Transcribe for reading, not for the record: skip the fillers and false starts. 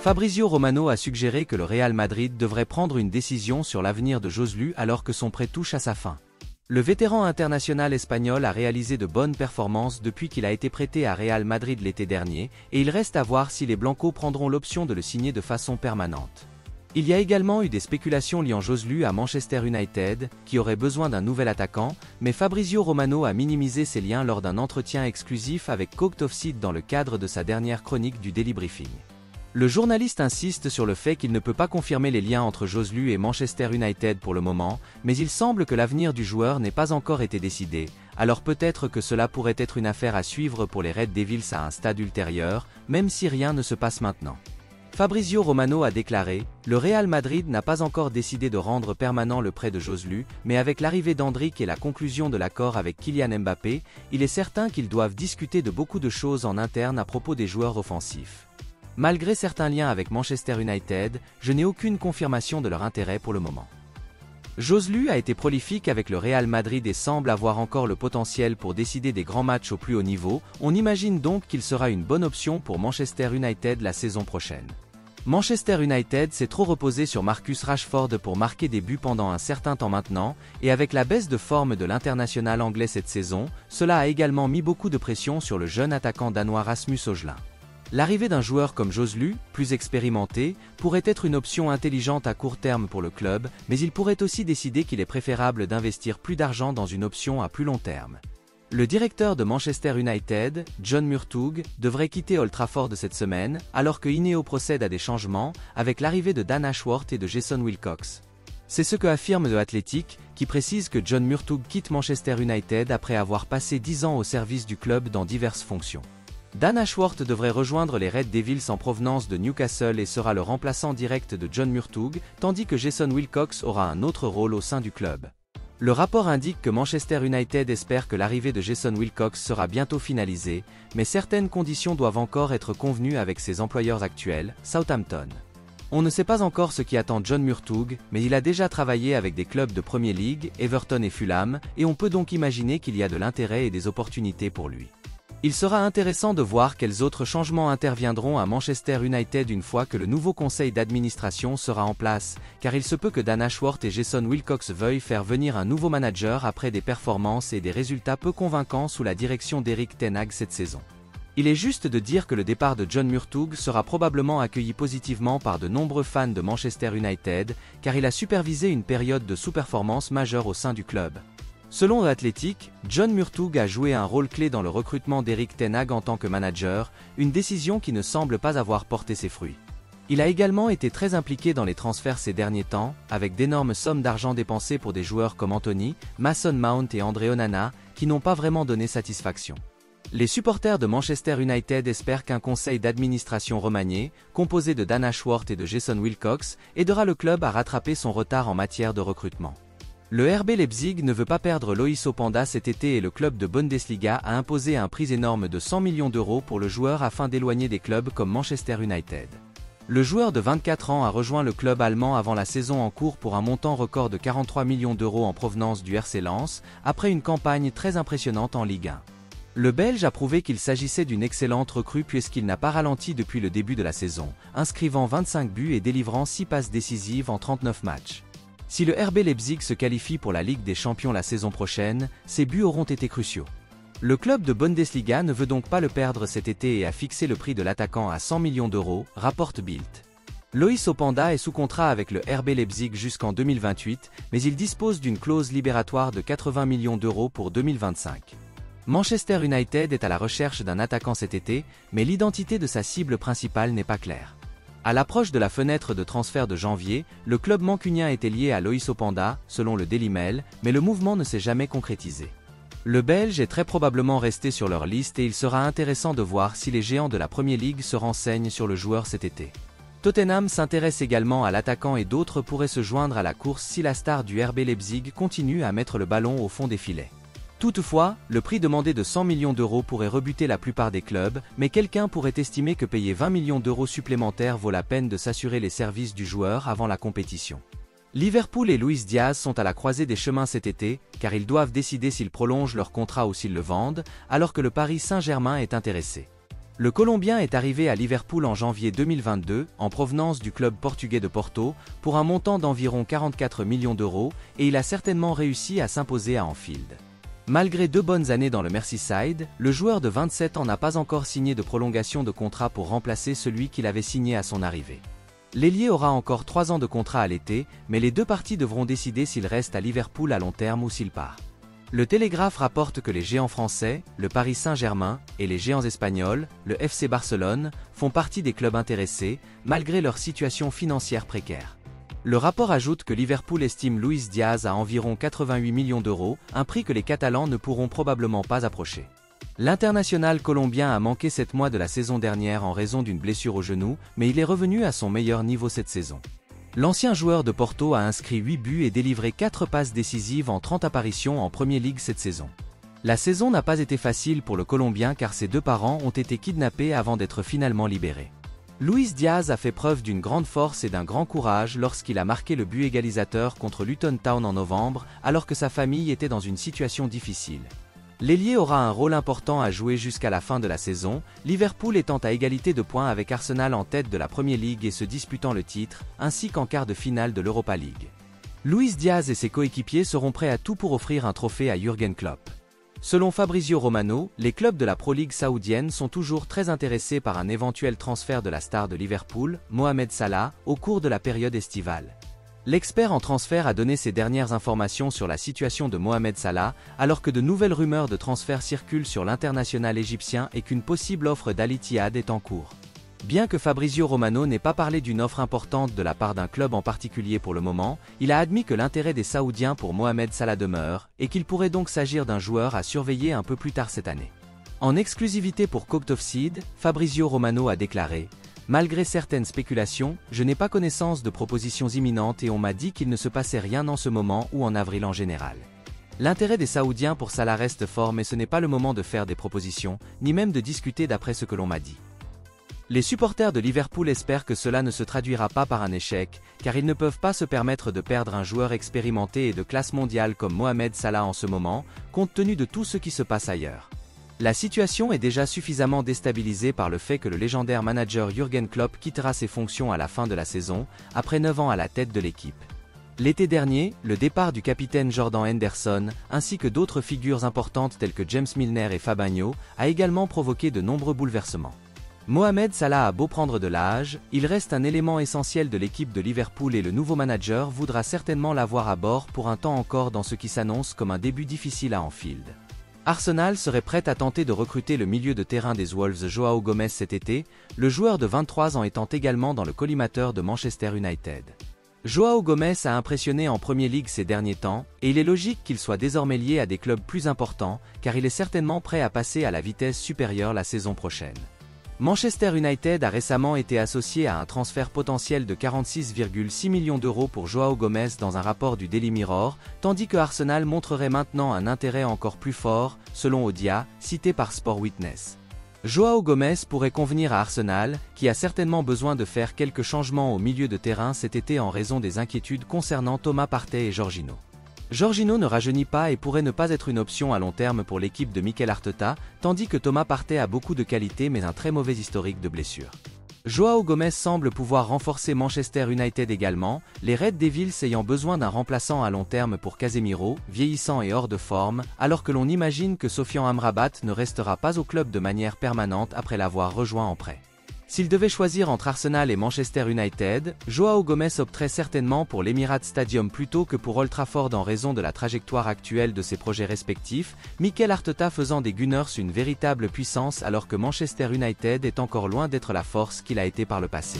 Fabrizio Romano a suggéré que le Real Madrid devrait prendre une décision sur l'avenir de Joselu alors que son prêt touche à sa fin. Le vétéran international espagnol a réalisé de bonnes performances depuis qu'il a été prêté à Real Madrid l'été dernier, et il reste à voir si les Blancos prendront l'option de le signer de façon permanente. Il y a également eu des spéculations liant Joselu à Manchester United, qui aurait besoin d'un nouvel attaquant, mais Fabrizio Romano a minimisé ces liens lors d'un entretien exclusif avec Court Offside dans le cadre de sa dernière chronique du Daily Briefing. Le journaliste insiste sur le fait qu'il ne peut pas confirmer les liens entre Joselu et Manchester United pour le moment, mais il semble que l'avenir du joueur n'ait pas encore été décidé, alors peut-être que cela pourrait être une affaire à suivre pour les Red Devils à un stade ultérieur, même si rien ne se passe maintenant. Fabrizio Romano a déclaré « Le Real Madrid n'a pas encore décidé de rendre permanent le prêt de Joselu, mais avec l'arrivée d'Endrick et la conclusion de l'accord avec Kylian Mbappé, il est certain qu'ils doivent discuter de beaucoup de choses en interne à propos des joueurs offensifs. Malgré certains liens avec Manchester United, je n'ai aucune confirmation de leur intérêt pour le moment. » Joselu a été prolifique avec le Real Madrid et semble avoir encore le potentiel pour décider des grands matchs au plus haut niveau, on imagine donc qu'il sera une bonne option pour Manchester United la saison prochaine. Manchester United s'est trop reposé sur Marcus Rashford pour marquer des buts pendant un certain temps maintenant, et avec la baisse de forme de l'international anglais cette saison, cela a également mis beaucoup de pression sur le jeune attaquant danois Rasmus Højlund. L'arrivée d'un joueur comme Joselu, plus expérimenté, pourrait être une option intelligente à court terme pour le club, mais il pourrait aussi décider qu'il est préférable d'investir plus d'argent dans une option à plus long terme. Le directeur de Manchester United, John Murtough, devrait quitter Old Trafford cette semaine, alors que Ineos procède à des changements, avec l'arrivée de Dan Ashworth et de Jason Wilcox. C'est ce que affirme The Athletic, qui précise que John Murtough quitte Manchester United après avoir passé 10 ans au service du club dans diverses fonctions. Dan Ashworth devrait rejoindre les Red Devils en provenance de Newcastle et sera le remplaçant direct de John Murtough, tandis que Jason Wilcox aura un autre rôle au sein du club. Le rapport indique que Manchester United espère que l'arrivée de Jason Wilcox sera bientôt finalisée, mais certaines conditions doivent encore être convenues avec ses employeurs actuels, Southampton. On ne sait pas encore ce qui attend John Murtough, mais il a déjà travaillé avec des clubs de Premier League, Everton et Fulham, et on peut donc imaginer qu'il y a de l'intérêt et des opportunités pour lui. Il sera intéressant de voir quels autres changements interviendront à Manchester United une fois que le nouveau conseil d'administration sera en place, car il se peut que Dan Ashworth et Jason Wilcox veuillent faire venir un nouveau manager après des performances et des résultats peu convaincants sous la direction d'Erik ten Hag cette saison. Il est juste de dire que le départ de John Murtough sera probablement accueilli positivement par de nombreux fans de Manchester United, car il a supervisé une période de sous-performance majeure au sein du club. Selon The Athletic, John Murtough a joué un rôle clé dans le recrutement d'Erik ten Hag en tant que manager, une décision qui ne semble pas avoir porté ses fruits. Il a également été très impliqué dans les transferts ces derniers temps, avec d'énormes sommes d'argent dépensées pour des joueurs comme Anthony, Mason Mount et André Onana, qui n'ont pas vraiment donné satisfaction. Les supporters de Manchester United espèrent qu'un conseil d'administration remanié, composé de Dan Ashworth et de Jason Wilcox, aidera le club à rattraper son retard en matière de recrutement. Le RB Leipzig ne veut pas perdre Loïs Openda cet été et le club de Bundesliga a imposé un prix énorme de 100 millions d'euros pour le joueur afin d'éloigner des clubs comme Manchester United. Le joueur de 24 ans a rejoint le club allemand avant la saison en cours pour un montant record de 43 millions d'euros en provenance du RC Lens, après une campagne très impressionnante en Ligue 1. Le Belge a prouvé qu'il s'agissait d'une excellente recrue puisqu'il n'a pas ralenti depuis le début de la saison, inscrivant 25 buts et délivrant 6 passes décisives en 39 matchs. Si le RB Leipzig se qualifie pour la Ligue des Champions la saison prochaine, ses buts auront été cruciaux. Le club de Bundesliga ne veut donc pas le perdre cet été et a fixé le prix de l'attaquant à 100 millions d'euros, rapporte Bild. Loïs Openda est sous contrat avec le RB Leipzig jusqu'en 2028, mais il dispose d'une clause libératoire de 80 millions d'euros pour 2025. Manchester United est à la recherche d'un attaquant cet été, mais l'identité de sa cible principale n'est pas claire. À l'approche de la fenêtre de transfert de janvier, le club mancunien était lié à Loïs Openda, selon le Daily Mail, mais le mouvement ne s'est jamais concrétisé. Le Belge est très probablement resté sur leur liste et il sera intéressant de voir si les géants de la Premier League se renseignent sur le joueur cet été. Tottenham s'intéresse également à l'attaquant et d'autres pourraient se joindre à la course si la star du RB Leipzig continue à mettre le ballon au fond des filets. Toutefois, le prix demandé de 100 millions d'euros pourrait rebuter la plupart des clubs, mais quelqu'un pourrait estimer que payer 20 millions d'euros supplémentaires vaut la peine de s'assurer les services du joueur avant la compétition. Liverpool et Luis Diaz sont à la croisée des chemins cet été, car ils doivent décider s'ils prolongent leur contrat ou s'ils le vendent, alors que le Paris Saint-Germain est intéressé. Le Colombien est arrivé à Liverpool en janvier 2022, en provenance du club portugais de Porto, pour un montant d'environ 44 millions d'euros, et il a certainement réussi à s'imposer à Anfield. Malgré 2 bonnes années dans le Merseyside, le joueur de 27 ans n'a pas encore signé de prolongation de contrat pour remplacer celui qu'il avait signé à son arrivée. L'ailier aura encore 3 ans de contrat à l'été, mais les 2 parties devront décider s'il reste à Liverpool à long terme ou s'il part. Le Télégraphe rapporte que les géants français, le Paris Saint-Germain, et les géants espagnols, le FC Barcelone, font partie des clubs intéressés, malgré leur situation financière précaire. Le rapport ajoute que Liverpool estime Luis Diaz à environ 88 millions d'euros, un prix que les Catalans ne pourront probablement pas approcher. L'international colombien a manqué 7 mois de la saison dernière en raison d'une blessure au genou, mais il est revenu à son meilleur niveau cette saison. L'ancien joueur de Porto a inscrit 8 buts et délivré 4 passes décisives en 30 apparitions en Premier League cette saison. La saison n'a pas été facile pour le Colombien car ses 2 parents ont été kidnappés avant d'être finalement libérés. Luis Diaz a fait preuve d'une grande force et d'un grand courage lorsqu'il a marqué le but égalisateur contre Luton Town en novembre, alors que sa famille était dans une situation difficile. L'ailier aura un rôle important à jouer jusqu'à la fin de la saison, Liverpool étant à égalité de points avec Arsenal en tête de la Premier League et se disputant le titre, ainsi qu'en quart de finale de l'Europa League. Luis Diaz et ses coéquipiers seront prêts à tout pour offrir un trophée à Jürgen Klopp. Selon Fabrizio Romano, les clubs de la Pro League saoudienne sont toujours très intéressés par un éventuel transfert de la star de Liverpool, Mohamed Salah, au cours de la période estivale. L'expert en transfert a donné ses dernières informations sur la situation de Mohamed Salah, alors que de nouvelles rumeurs de transfert circulent sur l'international égyptien et qu'une possible offre d'Al Ittihad est en cours. Bien que Fabrizio Romano n'ait pas parlé d'une offre importante de la part d'un club en particulier pour le moment, il a admis que l'intérêt des Saoudiens pour Mohamed Salah demeure, et qu'il pourrait donc s'agir d'un joueur à surveiller un peu plus tard cette année. En exclusivité pour Cooked Offside, Fabrizio Romano a déclaré: « Malgré certaines spéculations, je n'ai pas connaissance de propositions imminentes et on m'a dit qu'il ne se passait rien en ce moment ou en avril en général. L'intérêt des Saoudiens pour Salah reste fort mais ce n'est pas le moment de faire des propositions, ni même de discuter d'après ce que l'on m'a dit. » Les supporters de Liverpool espèrent que cela ne se traduira pas par un échec, car ils ne peuvent pas se permettre de perdre un joueur expérimenté et de classe mondiale comme Mohamed Salah en ce moment, compte tenu de tout ce qui se passe ailleurs. La situation est déjà suffisamment déstabilisée par le fait que le légendaire manager Jürgen Klopp quittera ses fonctions à la fin de la saison, après 9 ans à la tête de l'équipe. L'été dernier, le départ du capitaine Jordan Henderson, ainsi que d'autres figures importantes telles que James Milner et Fabinho, a également provoqué de nombreux bouleversements. Mohamed Salah a beau prendre de l'âge, il reste un élément essentiel de l'équipe de Liverpool et le nouveau manager voudra certainement l'avoir à bord pour un temps encore dans ce qui s'annonce comme un début difficile à Anfield. Arsenal serait prêt à tenter de recruter le milieu de terrain des Wolves Joao Gomez cet été, le joueur de 23 ans étant également dans le collimateur de Manchester United. Joao Gomez a impressionné en Premier League ces derniers temps, et il est logique qu'il soit désormais lié à des clubs plus importants, car il est certainement prêt à passer à la vitesse supérieure la saison prochaine. Manchester United a récemment été associé à un transfert potentiel de 46,6 millions d'euros pour Joao Gomez dans un rapport du Daily Mirror, tandis que Arsenal montrerait maintenant un intérêt encore plus fort, selon Odia, cité par Sport Witness. Joao Gomez pourrait convenir à Arsenal, qui a certainement besoin de faire quelques changements au milieu de terrain cet été en raison des inquiétudes concernant Thomas Partey et Jorginho. Jorginho ne rajeunit pas et pourrait ne pas être une option à long terme pour l'équipe de Mikel Arteta, tandis que Thomas Partey a beaucoup de qualité mais un très mauvais historique de blessures. Joao Gomez semble pouvoir renforcer Manchester United également, les Red Devils ayant besoin d'un remplaçant à long terme pour Casemiro, vieillissant et hors de forme, alors que l'on imagine que Sofiane Amrabat ne restera pas au club de manière permanente après l'avoir rejoint en prêt. S'il devait choisir entre Arsenal et Manchester United, Joao Gomez opterait certainement pour l'Emirates Stadium plutôt que pour Old Trafford en raison de la trajectoire actuelle de ses projets respectifs, Mikel Arteta faisant des Gunners une véritable puissance alors que Manchester United est encore loin d'être la force qu'il a été par le passé.